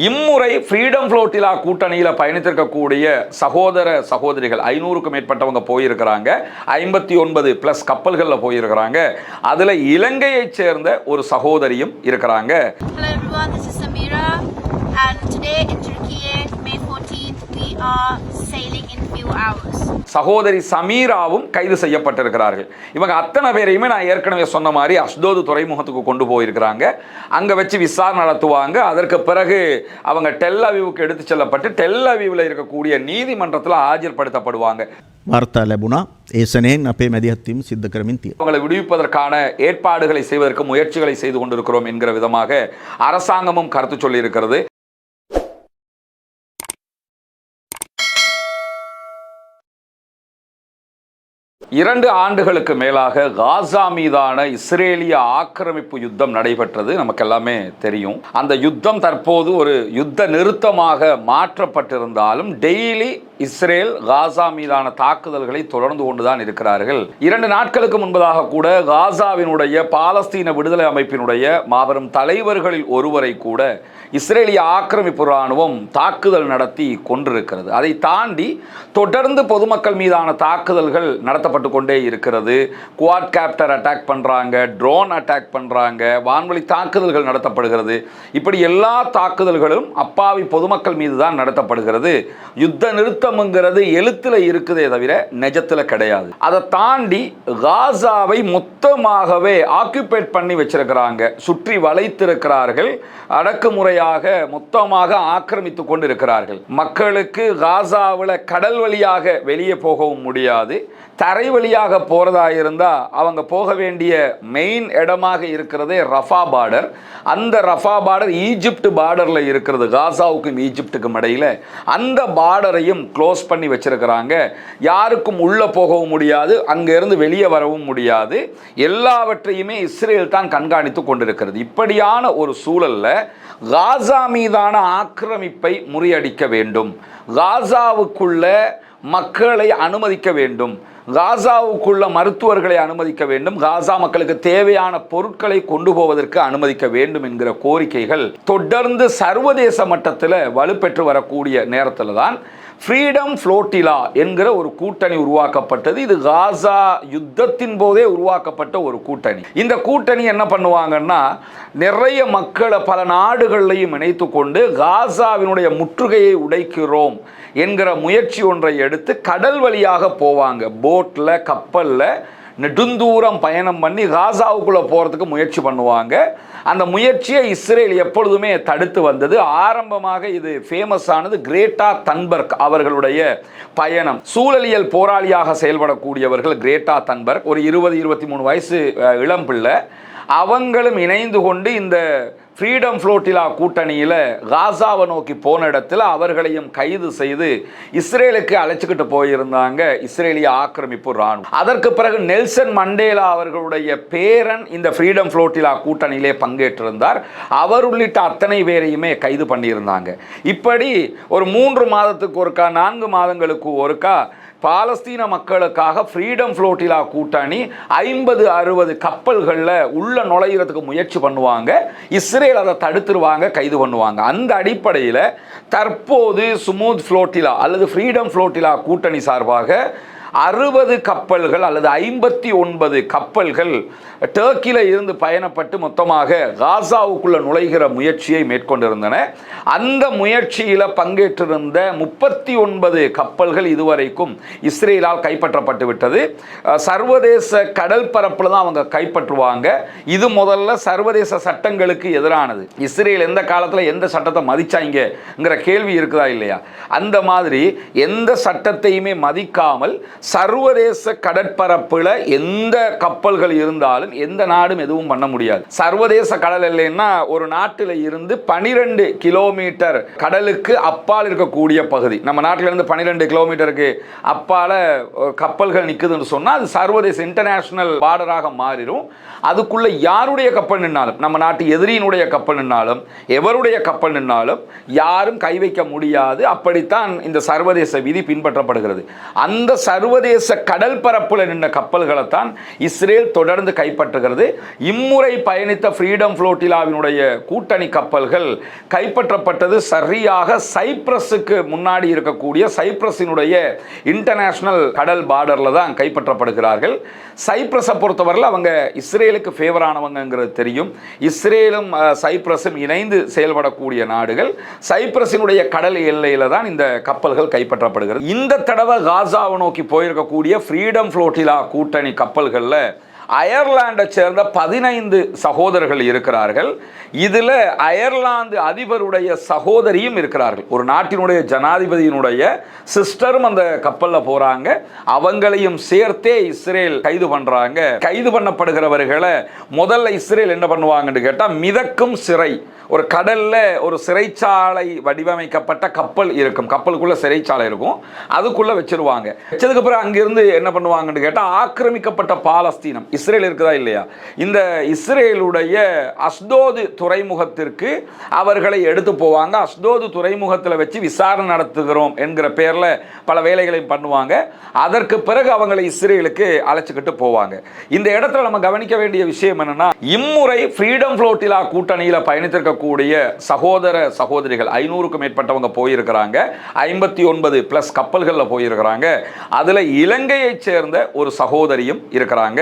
இம்முறை freedom flotilla கூட்டணியில் பயணித்திருக்கக்கூடிய சகோதர சகோதரிகள் 500க்கும் மேற்பட்டவங்க போயிருக்கிறாங்க. 59+ கப்பல்களில் போயிருக்கிறாங்க. அதில் இலங்கையைச் சேர்ந்த ஒரு சகோதரியும் இருக்கிறாங்க. Hello everyone, this is Samira and today in Turkey, May 14th, we are sailing in few hours. சகோதரி சமீராவும் கைது செய்யப்பட்டிருக்கிறார்கள். இவங்க அத்தனை பேரையுமே நான் ஏற்கனவே சொன்ன மாதிரி அஸ்தோது துறைமுகத்துக்கு கொண்டு போயிருக்கிறாங்க. அங்கே வச்சு விசாரணை நடத்துவாங்க. அதற்கு பிறகு அவங்க டெல் அவீவுக்கு எடுத்து செல்லப்பட்டு டெல் அவீவில் இருக்கக்கூடிய நீதிமன்றத்தில் ஆஜர்படுத்தப்படுவாங்க. வார்த்தா ලැබුණා ඒසනෙන් අපේ මැදිහත්වීම සිද්ධ කරමින් තියෙනවා. அவங்களை விடுவிப்பதற்கான ஏற்பாடுகளை செய்வதற்கு முயற்சிகளை செய்து கொண்டிருக்கிறோம் என்கிற விதமாக அரசாங்கமும் கருத்து சொல்லி இருக்கிறது. 2 ஆண்டுகளுக்கு மேலாக காசா மீதான இஸ்ரேலிய ஆக்கிரமிப்பு யுத்தம் நடைபெற்றது நமக்கு எல்லாமே தெரியும். அந்த யுத்தம் தற்போது ஒரு யுத்த நிறுத்தமாக மாற்றப்பட்டிருந்தாலும் டெய்லி இஸ்ரேல் காசா மீதான தாக்குதல்களை தொடர்ந்து கொண்டுதான் இருக்கிறார்கள். 2 நாட்களுக்கு முன்பதாக கூட காசாவினுடைய பாலஸ்தீன விடுதலை அமைப்பினுடைய மாபெரும் தலைவர்களில் ஒருவரை கூட இஸ்ரேலிய ஆக்கிரமிப்பு இராணுவம் தாக்குதல் நடத்தி கொண்டிருக்கிறது. அதை தாண்டி தொடர்ந்து பொதுமக்கள் மீதான தாக்குதல்கள் நடத்தப்பட்டு கொண்டே இருக்கிறது. குவாட் கேப்டர் அட்டாக் பண்றாங்க, ட்ரோன் அட்டாக் பண்றாங்க, வான்வழி தாக்குதல்கள் நடத்தப்படுகிறது. இப்படி எல்லா தாக்குதல்களும் அப்பாவி பொதுமக்கள் மீது தான் நடத்தப்படுகிறது. யுத்த நிறுத்தம்ங்கிறது எழுத்துல இருக்குதே தவிர நிஜத்துல கிடையாது. அதை தாண்டி காசாவை மொத்தமாகவே ஆக்குபேட் பண்ணி வச்சிருக்கிறாங்க, சுற்றி வளைத்திருக்கிறார்கள், அடக்குமுறையாக மொத்தமாக ஆக்கிரமித்து கொண்டு இருக்கிறார்கள். மக்களுக்கு காசாவில் கடல் வழியாக வெளியே போகவும் முடியாது. தரை வழியாக போறதா இருந்தா அவங்க போக வேண்டிய மெயின் இடமாக இருக்கிறதே ரஃபா பார்டர். அந்த ரஃபா பார்டர் ஈஜிப்ட் பார்டர்ல இருக்கிறது, காசாவுக்கும் ஈஜிப்டுக்கும் இடையில. அந்த பார்டரையும் க்ளோஸ் பண்ணி வச்சிருக்கிறாங்க. யாருக்கும் உள்ள போகவும் முடியாது, அங்கிருந்து வெளியே வரவும் முடியாது. எல்லாவற்றையுமே இஸ்ரேல் தான் கண்காணித்து கொண்டிருக்கிறது. இப்படியான ஒரு சூழல்ல காசா மீதான ஆக்கிரமிப்பை முறியடிக்க வேண்டும், காசாவுக்குள்ள மக்களை அனுமதிக்க வேண்டும், காசாவுக்குள்ள மருத்துவர்களை அனுமதிக்க வேண்டும், காசா மக்களுக்கு தேவையான பொருட்களை கொண்டு போவதற்கு அனுமதிக்க வேண்டும் என்கிற கோரிக்கைகள் தொடர்ந்து சர்வதேச மட்டத்தில் வலுப்பெற்று வரக்கூடிய நேரத்தில் தான் ஃப்ரீடம் ஃப்ளோட்டிலா என்கிற ஒரு கூட்டணி உருவாக்கப்பட்டது. இது காசா யுத்தத்தின் போதே உருவாக்கப்பட்ட ஒரு கூட்டணி. இந்த கூட்டணி என்ன பண்ணுவாங்கன்னா, நிறைய மக்களை பல நாடுகளையும் இணைத்து கொண்டு காசாவினுடைய முற்றுகையை உடைக்கிறோம் என்கிற முயற்சி ஒன்றை எடுத்து கடல் வழியாக போவாங்க. போட்ல, கப்பல்ல நெடுந்தூரம் பயணம் பண்ணி காசாவுக்குள்ள போறதுக்கு முயற்சி பண்ணுவாங்க. அந்த முயற்சியை இஸ்ரேல் எப்பொழுதுமே தடுத்து வந்தது. ஆரம்பமாக இது ஃபேமஸ் ஆனது கிரேட்டா தன்பர்க் அவர்களுடைய பயணம். சூழலியல் போராளியாக செயல்படக்கூடியவர்கள் கிரேட்டா தன்பர்க், ஒரு 20-23 வயசு இளம் பிள்ளை. அவங்களும் இணைந்து கொண்டு இந்த ஃப்ரீடம் ஃப்ளோட்டிலா கூட்டணியில் காசாவை நோக்கி போன இடத்துல அவர்களையும் கைது செய்து இஸ்ரேலுக்கு அழைச்சிக்கிட்டு போயிருந்தாங்க இஸ்ரேலிய ஆக்கிரமிப்பு இராணுவம். அதற்கு பிறகு நெல்சன் மண்டேலா அவர்களுடைய பேரன் இந்த ஃப்ரீடம் ஃப்ளோட்டிலா கூட்டணியிலே பங்கேற்றிருந்தார். அவர் உள்ளிட்ட அத்தனை பேரையுமே கைது பண்ணியிருந்தாங்க. இப்படி ஒரு 3 மாதத்துக்கு ஒருக்கா, 4 மாதங்களுக்கு ஒருக்கா பாலஸ்தீன மக்களுக்காக ஃப்ரீடம் ஃப்ளோட்டிலா கூட்டணி 50-60 கப்பல்களில் உள்ள நுழையிறதுக்கு முயற்சி பண்ணுவாங்க. இஸ்ரேல் அதை தடுத்துருவாங்க, கைது பண்ணுவாங்க. அந்த அடிப்படையில் தற்போது ஸ்மூத் ஃப்ளோட்டிலா அல்லது ஃப்ரீடம் ஃப்ளோட்டிலா கூட்டணி சார்பாக 60 கப்பல்கள் அல்லது 59 கப்பல்கள் டர்க்கியில் இருந்து பயணப்பட்டு மொத்தமாக காசாவுக்குள்ள நுழைகிற முயற்சியை மேற்கொண்டிருந்தன. அந்த முயற்சியில் பங்கேற்றிருந்த 39 கப்பல்கள் இதுவரைக்கும் இஸ்ரேலால் கைப்பற்றப்பட்டு விட்டது. சர்வதேச கடல் பரப்பில் தான் அவங்க கைப்பற்றுவாங்க. இது முதல்ல சர்வதேச சட்டங்களுக்கு எதிரானது. இஸ்ரேல் எந்த காலத்தில் எந்த சட்டத்தை மதிச்சாங்கிற கேள்வி இருக்குதா இல்லையா? அந்த மாதிரி எந்த சட்டத்தையுமே மதிக்காமல் சர்வதேச கடற்பரப்புல எந்த கப்பல்கள் இருந்தாலும் எந்த நாடும் எதுவும் பண்ண முடியாது. சர்வதேச கடல் எல்லைன்னா ஒரு நாட்டில் இருந்து 12 கிலோமீட்டர் கடலுக்கு அப்பால் இருக்கக்கூடிய பகுதி. நம்ம நாட்டிலிருந்து 12 கிலோமீட்டருக்கு அப்பால கப்பல்கள் நிற்குதுன்னு சொன்னால் அது சர்வதேச இன்டர்நேஷனல் பார்டராக மாறிடும். அதுக்குள்ள யாருடைய கப்பல் நின்னாலும், நம்ம நாட்டு எதிரியினுடைய கப்பல் நின்னாலும், எவருடைய கப்பல் நின்னாலும் யாரும் கை வைக்க முடியாது. அப்படித்தான் இந்த சர்வதேச விதி பின்பற்றப்படுகிறது. அந்த சர்வதேச சர்வதேச கடல் பரப்புல நின்ற கப்பல்களை தான் இஸ்ரேல் தொடர்ந்து கைப்பற்றுகிறது. இம்முறை பயணித்த ஃப்ரீடம் ஃப்ளோட்டிலாவினுடைய கூட்டணி கப்பல்கள் கைப்பற்றப்பட்டது சரியாக சைப்ரஸுக்கு முன்னாடி இருக்கக்கூடிய சைப்ரஸினுடைய இன்டர்நேஷனல் கடல் பார்டர்ல தான் கைப்பற்றப்படுகிறார்கள். சைப்ரஸை பொறுத்தவரையில் அவங்க இஸ்ரேலுக்கு ஃபேவரானவங்கிறது தெரியும். இஸ்ரேலும் சைப்ரஸும் இணைந்து செயல்படக்கூடிய நாடுகள். சைப்ரஸினுடைய கடல் எல்லையில தான் இந்த கப்பல்கள் கைப்பற்றப்படுகிறது. இந்த தடவை காசாவை நோக்கி போயிருக்கக்கூடிய ஃப்ரீடம் ஃப்ளோட்டிலா கூட்டணி கப்பல்களில் அயர்லாண்டை சேர்ந்த 15 சகோதரர்கள் இருக்கிறார்கள். இதில் அயர்லாந்து அதிபருடைய சகோதரியும் இருக்கிறார்கள். ஒரு நாட்டினுடைய ஜனாதிபதியினுடைய சிஸ்டரும் அந்த கப்பலில் போகிறாங்க. அவங்களையும் சேர்த்தே இஸ்ரேல் கைது பண்ணுறாங்க. கைது பண்ணப்படுகிறவர்களை முதல்ல இஸ்ரேல் என்ன பண்ணுவாங்கன்னு கேட்டால் மிதக்கும் சிறை, ஒரு கடல்ல ஒரு சிறைச்சாலை வடிவமைக்கப்பட்ட கப்பல் இருக்கும், கப்பலுக்குள்ள சிறைச்சாலை இருக்கும், அதுக்குள்ள வச்சிருவாங்க. வச்சதுக்கு அப்புறம் அங்கிருந்து என்ன பண்ணுவாங்கன்னு கேட்டால் ஆக்கிரமிக்கப்பட்ட பாலஸ்தீனம் இஸ்ரேல் இருக்குதா இல்லையா, இந்த இஸ்ரேலுடைய அஸ்தோது துறைமுகத்திற்கு அவர்களை எடுத்து போவாங்க. அஸ்தோது துறைமுகத்தில் வச்சு விசாரணை நடத்துகிறோம் என்கிற பேரில் பல வேலைகளையும் பண்ணுவாங்க. அதற்கு பிறகு அவங்களை இஸ்ரேலுக்கு அழைச்சிக்கிட்டு போவாங்க. இந்த இடத்துல நம்ம கவனிக்க வேண்டிய விஷயம் என்னன்னா, இம்முறை ஃப்ரீடம் ஃப்ளோட்டிலா கூட்டணியில் பயணித்திருக்க கூடிய சகோதர சகோதரிகள் 500க்கும் மேற்பட்டவங்க போயிருக்கிறாங்க. 59 பிளஸ் கப்பல்களில் போயிருக்கிறாங்க. அதுல இலங்கையை சேர்ந்த ஒரு சகோதரியும் இருக்கிறாங்க,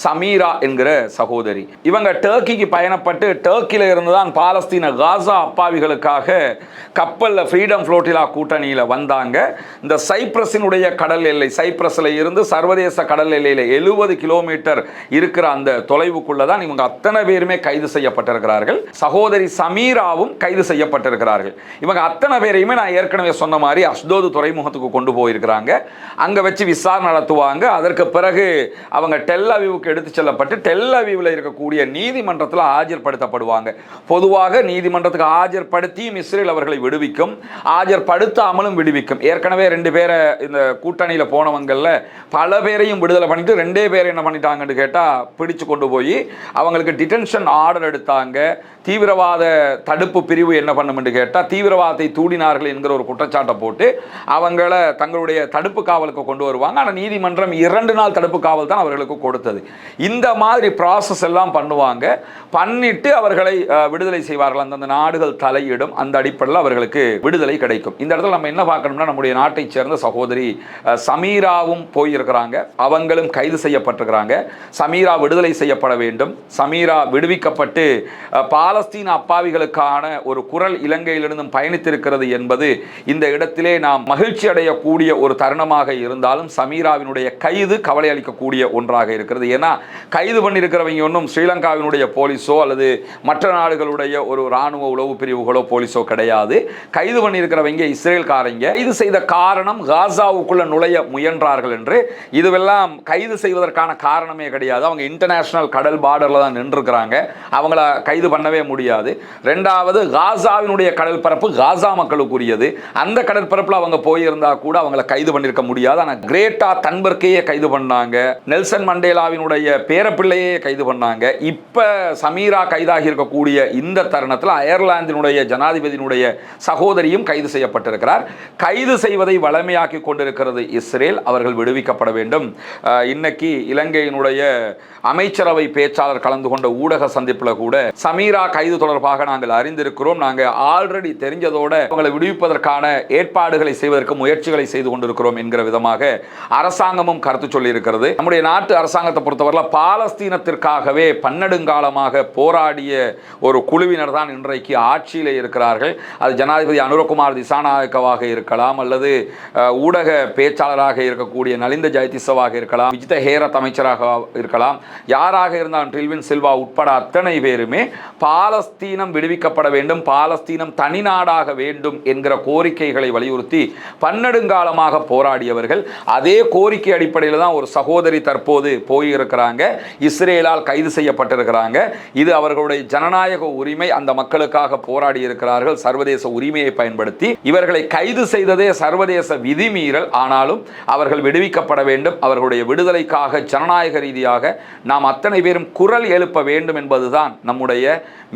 சமீரா என்கிற சகோதரி. இவங்க டர்க்கிக்கு பயணப்பட்டு டர்க்கில இருந்து தான் பாலஸ்தீன காசா அப்பாவிகளுக்காக கப்பலில் ஃப்ரீடம் ஃப்ளோட்டிலா கூட்டணியில் வந்தாங்க. இந்த சைப்ரஸினுடைய கடல் எல்லை, சைப்ரஸில் இருந்து சர்வதேச கடல் எல்லையில் 70 கிலோமீட்டர் இருக்கிற அந்த தொலைவுக்குள்ள தான் இவங்க அத்தனை பேருமே கைது செய்யப்பட்டிருக்கிறார்கள். சகோதரி சமீராவும் கைது செய்யப்பட்டிருக்கிறார்கள். இவங்க அத்தனை பேரையுமே நான் ஏற்கனவே சொன்ன மாதிரி அஸ்தோது துறைமுகத்துக்கு கொண்டு போயிருக்கிறாங்க. அங்க வச்சு விசாரணை நடத்துவாங்க. அதற்கு பிறகு அவங்க டெல் அவீவுக்கு எடுத்து செல்லப்பட்டு டெல் அவீவில் இருக்கக்கூடிய நீதிமன்றத்தில் ஆஜர்படுத்தப்படுவாங்க. பொதுவாக நீதிமன்றத்துக்கு ஆஜர்படுத்தியும் இஸ்ரேல் அவர்களை விடுவிக்கும், ஆஜர்படுத்தாமலும் விடுவிக்கும். ஏற்கனவே 2 பேரை இந்த கூட்டணியில் போனவங்கள்ல பல பேரையும் விடுதலை பண்ணிட்டு 2 பேரை என்ன பண்ணிட்டாங்கன்னு கேட்டா பிடிச்சு கொண்டு போய் அவங்களுக்கு டிடென்ஷன் ஆர்டர் எடுத்தாங்க. தீவிரவாத தடுப்பு பிரிவு என்ன பண்ணும் கேட்டால் தீவிரவாதத்தை தூண்டினார்கள் என்கிற ஒரு குற்றச்சாட்டை போட்டு அவங்கள தங்களுடைய தடுப்பு காவலுக்கு கொண்டு வருவாங்க. ஆனால் நீதிமன்றம் 2 நாள் தடுப்பு காவல் தான் அவர்களுக்கு கொடுத்தது. இந்த மாதிரி ப்ராசஸ் எல்லாம் பண்ணுவாங்க. பண்ணிட்டு அவர்களை விடுதலை செய்வார்கள். அந்தந்த நாடுகள் தலையிடும். அந்த அடிப்படையில் அவர்களுக்கு விடுதலை கிடைக்கும். இந்த இடத்துல நம்ம என்ன பார்க்கணும்னா, நம்முடைய நாட்டை சேர்ந்த சகோதரி சமீராவும் போயிருக்கிறாங்க. அவங்களும் கைது செய்யப்பட்டிருக்கிறாங்க. சமீரா விடுதலை செய்யப்பட வேண்டும். சமீரா விடுவிக்கப்பட்டு பாலஸ்தீன அப்பாவிகளுக்கான ஒரு குரல் இலங்கையிலிருந்தும் பயணித்திருக்கிறது என்பது இந்த இடத்திலே நாம் மகிழ்ச்சி அடையக்கூடிய ஒரு தருணமாக இருந்தாலும் சமீராவினுடைய கைது கவலை அளிக்கக்கூடிய ஒன்றாக இருக்கிறது. ஏன்னா கைது பண்ணியிருக்கிறவங்க ஒன்றும் ஸ்ரீலங்காவினுடைய போலீஸோ அல்லது மற்ற நாடுகளுடைய ஒரு இராணுவ உளவு பிரிவுகளோ போலீஸோ கிடையாது. கைது பண்ணியிருக்கிறவங்க இஸ்ரேல்காரங்க. கைது செய்த காரணம் காசாவுக்குள்ள நுழைய முயன்றார்கள் என்று. இதுவெல்லாம் கைது செய்வதற்கான காரணமே கிடையாது. அவங்க இன்டர்நேஷனல் கடல் பார்டர்ல தான் நின்றுக்கிறாங்க. அவங்கள கைது பண்ணவே முடியாது. இரண்டாவது, காசாவினுடைய கடல் பரப்பு காசா மக்களுக்குரியது. அந்த கடற்பரப்புல அவங்க போயிருந்தா கூட அவங்களை கைது பண்ணிருக்க முடியாது. ஆனா கிரேட்டா தன்பர்க்கையே கைது பண்ணாங்க. நெல்சன் மண்டேலாவினுடைய பேரப்பிள்ளையே கைது பண்ணாங்க. இப்ப சமீரா கைதாகி இருக்கக்கூடிய இந்த தருணத்தில் அயர்லாந்தினுடைய ஜனாதிபதியினுடைய சகோதரியும் கைது செய்யப்பட்டிருக்கிறார். கைது செய்வதை வளமையாக்கி கொண்டிருக்கிறது இஸ்ரேல். அவர்கள் விடுவிக்கப்பட வேண்டும். இன்னைக்கு இலங்கையினுடைய அமைச்சரவை பேச்சாளர் கலந்து கொண்ட ஊடக சந்திப்பில் கூட சமீரா கைது தொடர்பாக நாங்கள் அறிந்திருக்கிறோம், நாங்கள் ஆல்ரெடி தெரிஞ்சதோடு அவங்களை விடுவிப்பதற்கான ஏற்பாடுகளை செய்வதற்கு முயற்சிகளை செய்து கொண்டிருக்கிறோம் என்கிற விதமாக அரசாங்கமும் கருத்து சொல்லி இருக்கிறது. நம்முடைய நாட்டு அரசாங்கத்தை பொறுத்தவரை பாலஸ்தீனத்திற்காகவே பன்னெடுங்காலமாக போராடிய ஒரு குழுவினர் தான் இன்றைக்கு ஆட்சியில் இருக்கிறார்கள். அது ஜனாதிபதி அனுரகுமார் திசாநாயக்கவாக இருக்கலாம், அல்லது ஊடக பேச்சாளராக இருக்கக்கூடிய நலிந்த ஜெயதிசவாக இருக்கலாம், விஜித ஹேரத் அமைச்சராக இருக்கலாம், யாராக இருந்தாலும் டில்வின் சில்வா உட்பட அத்தனை பேருமே பாலஸ்தீனம் விடுவிக்கப்பட வேண்டும், பாலஸ்தீனம் தனிநாடாக வேண்டும் என்கிற கோரிக்கைகளை வலியுறுத்தி பன்னெடுங்காலமாக போராடியவர்கள். அதே கோரிக்கை அடிப்படையில் தான் ஒரு சகோதரி தற்போது போயிருக்கிறாங்க, இஸ்ரேலால் கைது செய்யப்பட்டிருக்கிறாங்க. இது அவர்களுடைய ஜனநாயக உரிமை. அந்த மக்களுக்காக போராடி இருக்கிறார்கள். சர்வதேச உரிமையை பயன்படுத்தி இவர்களை கைது செய்ததே சர்வதேச விதிமீறல். ஆனாலும் அவர்கள் விடுவிக்கப்பட வேண்டும். அவர்களுடைய விடுதலைக்காக ஜனநாயக ரீதியாக நாம் அத்தனை பேரும் குரல் எழுப்ப வேண்டும் என்பதுதான் நம்முடைய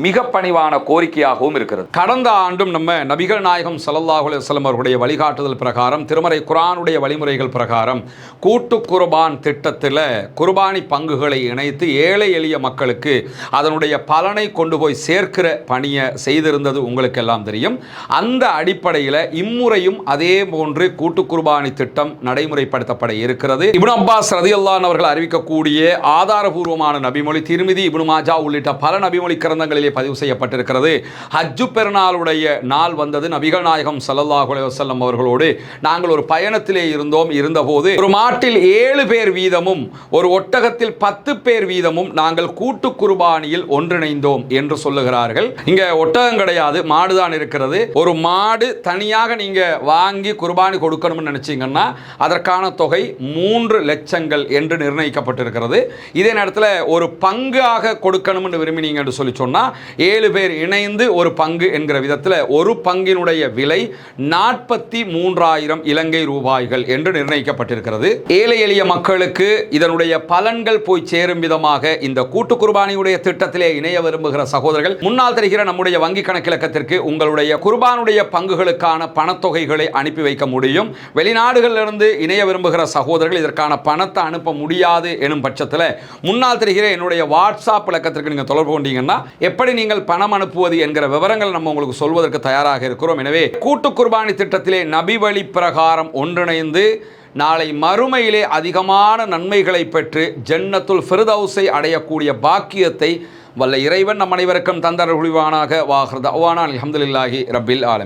மிக பணிவான கோரிக்கையாகவும் இருக்கிறது. கடந்த ஆண்டும் நம்ம நபிகள் நாயகம் ஸல்லல்லாஹு அலைஹி வஸல்லம் அவர்களுடைய வழிகாட்டுதல் பிரகாரம், திருமறை குர்ஆனுடைய வழிமுறைகள் பிரகாரம் கூட்டு குர்பான் திட்டத்தில் குர்பானி பங்குகளை இணைத்து ஏழை எளிய மக்களுக்கு அதனுடைய பலனை கொண்டு போய் சேர்க்கிற பணியை செய்திருந்தது உங்களுக்கு எல்லாம் தெரியும். அந்த அடிப்படையில் இம்முறையும் அதே போன்று கூட்டு குர்பானி திட்டம் நடைமுறைப்படுத்தப்பட இருக்கிறது. இப்னு அப்பாஸ் ரலியல்லாஹு அன்ஹு அவர்கள் அறிவிக்கக்கூடிய ஆதாரபூர்வமான நபிமொழி திர்மிதி, இப்னு மாஜா உள்ளிட்ட பல நபிமொழி கிரந்தங்களிலே பதிவு செய்யப்பட்டிருக்கிறது. ஹஜ்ஜு பெருநாளுடைய நாள் வந்தது. நபிகள் நாயகம் ஸல்லல்லாஹு அலைஹி வஸல்லம் அவர்களோடு நாங்கள் ஒரு பயணத்திலே இருந்தபோது ஒரு மாட்டில் 7 பேர் வீதமும் ஒரு ஒட்டகத்தில் 10 பேர் வீதமும் நாங்கள் கூட்டு குர்பானியில் ஒன்றிணைந்தோம் என்று சொல்லுகிறார்கள். இங்க ஒட்டகம் கிடையாது, மாடுதான் இருக்கிறது. ஒரு மாடு தனியாக நீங்க வாங்கி குர்பானி கொடுக்கணும்னு நினைச்சீங்கன்னா அதற்கான தொகை 3 லட்சங்கள் என்று நிர்ணயிக்கப்பட்டிருக்கிறது. இதே நேரத்தில் ஒரு பங்காக கொடுக்கணும்னு விரும்பினீங்க என்று சொல்லி சொன்னா 7 பேர் இணைந்து ஒரு பங்கு என்கிற விதத்தில் ஒரு பங்கினுடைய விலை 43,000 இலங்கை ரூபாய்கள் என்று நிர்ணயிக்கப்பட்டிருக்கிறது. ஏழை எளிய மக்களுக்கு இதனுடைய பலன்கள் போய் சேரும் விதமாக இந்த கூட்டு குர்பானியுடைய திட்டத்திலே இணைய விரும்புகிற சகோதரர்கள் முன்னால் தெரிகிற நம்முடைய வங்கி கணக்கிலக்கத்திற்கு உங்களுடைய குர்பானுடைய பங்குகளுக்கான பணத்தொகைகளை அனுப்பி வைக்க முடியும். வெளிநாடுகளிலிருந்து இணைய விரும்புகிற சகோதரர்கள் இதற்கான பணத்தை அனுப்ப முடியாது எனும் பட்சத்தில் முன்னால் தெரிகிற என்னுடைய வாட்ஸ்அப் இலக்கத்திற்கு நீங்கள் தொடர்பு கொண்டீங்கன்னா எப்படி நீங்கள் பணம் அனுப்புவது என்கிற விவரங்கள் நம்ம உங்களுக்கு சொல்வதற்கு தயாராக இருக்கிறோம். எனவே கூட்டு குர்பானி திட்டத்திலே நபி வழி பிரகாரம் ஒன்றிணைந்து நாளை மறுமையிலே அதிகமான நன்மைகளை பெற்று ஜன்னத்துல் ஃபிர்தௌஸை அடையக்கூடிய பாக்கியத்தை வல்ல இறைவன் நம் அனைவருக்கும் தந்தருள்வானாக. வாஹிர் தஅவானா அல்ஹம்துலில்லாஹி ரப்பில் ஆலமீன்.